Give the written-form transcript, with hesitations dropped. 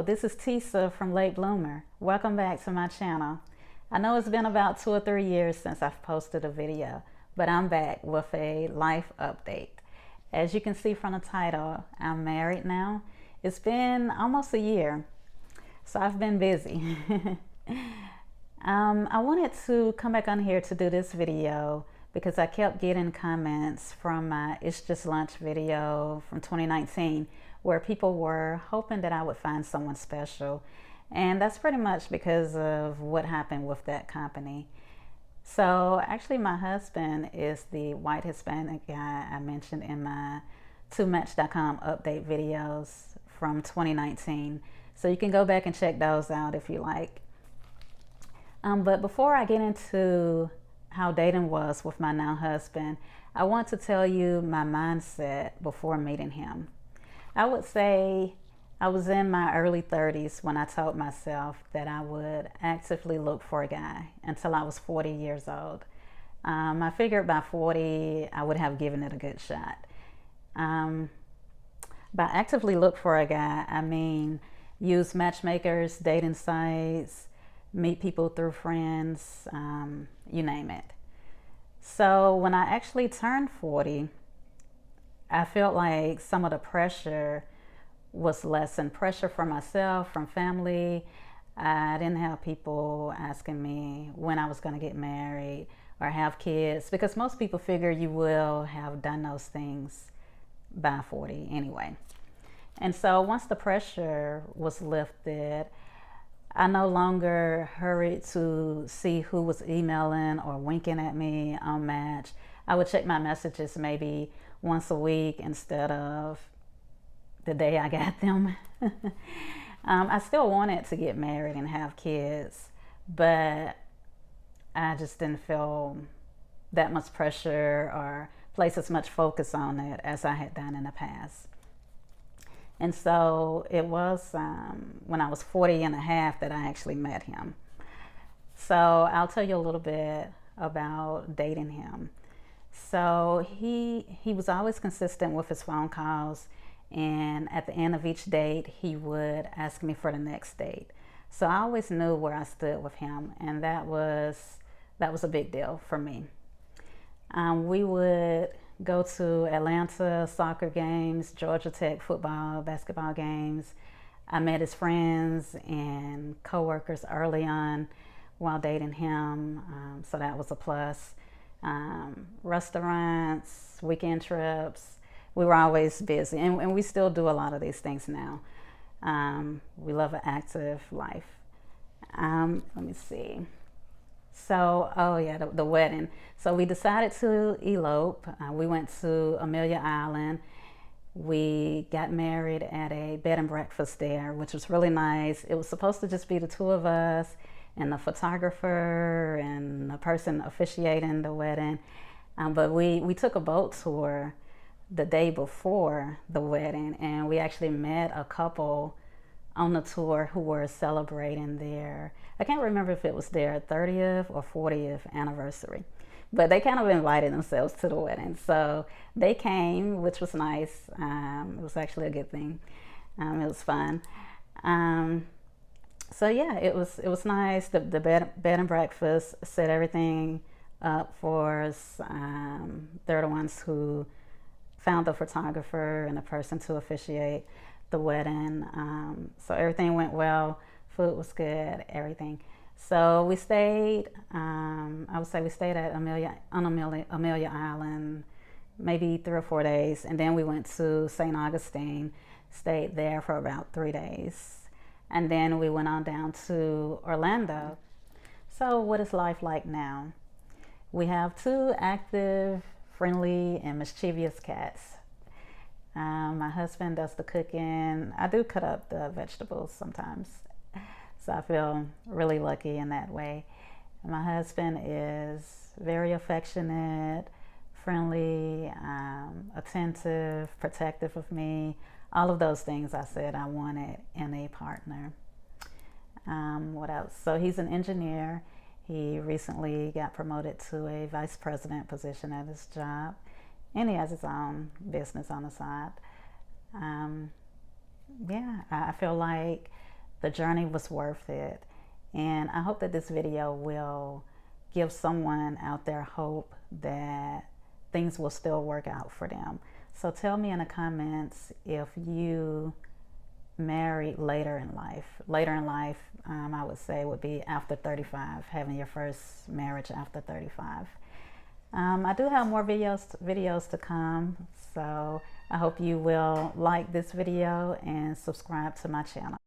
this is Tisa from Late Bloomer. Welcome back to my channel. I know it's been about 2 or 3 years since I've posted a video, but I'm back with a life update. As you can see from the title, I'm married now. It's been almost a year, so I've been busy. I wanted to come back on here to do this video because I kept getting comments from my It's Just Lunch video from 2019 where people were hoping that I would find someone special. And that's pretty much because of what happened with that company. So actually my husband is the white Hispanic guy I mentioned in my 2match.com update videos from 2019. So you can go back and check those out if you like. But before I get into how dating was with my now husband, I want to tell you my mindset before meeting him. I would say I was in my early 30s when I told myself that I would actively look for a guy until I was 40 years old. I figured by 40 I would have given it a good shot. By actively look for a guy, I mean use matchmakers, dating sites, meet people through friends, you name it. So when I actually turned 40, I felt like some of the pressure was lessened. Pressure from myself, from family. I didn't have people asking me when I was going to get married or have kids, because most people figure you will have done those things by 40 anyway. And so once the pressure was lifted, I no longer hurried to see who was emailing or winking at me on Match. I would check my messages maybe once a week instead of the day I got them. I still wanted to get married and have kids, but I just didn't feel that much pressure or place as much focus on it as I had done in the past. And so it was when I was 40 and a half that I actually met him. So I'll tell you a little bit about dating him. So he was always consistent with his phone calls, and at the end of each date he would ask me for the next date. So I always knew where I stood with him, and that was a big deal for me. We would go to Atlanta soccer games, Georgia Tech football, basketball games. I met his friends and coworkers early on while dating him, so that was a plus. Restaurants, weekend trips, we were always busy, and we still do a lot of these things now. We love an active life. Let me see. So, oh yeah, the wedding. So we decided to elope. We went to Amelia Island. We got married at a bed and breakfast there, which was really nice. It was supposed to just be the two of us and the photographer and the person officiating the wedding. But we took a boat tour the day before the wedding, and we actually met a couple on the tour who were celebrating their, I can't remember if it was their 30th or 40th anniversary, but they kind of invited themselves to the wedding. So they came, which was nice. It was actually a good thing. It was fun. So yeah, it was nice. The bed and breakfast set everything up for us. They're the ones who found the photographer and the person to officiate the wedding. So everything went well. Food was good, everything. So we stayed, I would say we stayed at Amelia Island maybe 3 or 4 days, and then we went to St. Augustine, stayed there for about 3 days, and then we went on down to Orlando. So what is life like now? We have 2 active, friendly, and mischievous cats. My husband does the cooking. I do cut up the vegetables sometimes, so I feel really lucky in that way. My husband is very affectionate, friendly, attentive, protective of me. All of those things I said I wanted in a partner. What else? So he's an engineer. He recently got promoted to a vice president position at his job, and he has his own business on the side. Yeah, I feel like the journey was worth it. And I hope that this video will give someone out there hope that things will still work out for them. So tell me in the comments if you married later in life. Later in life, I would say would be after 35, having your first marriage after 35. I do have more videos to come, so I hope you will like this video and subscribe to my channel.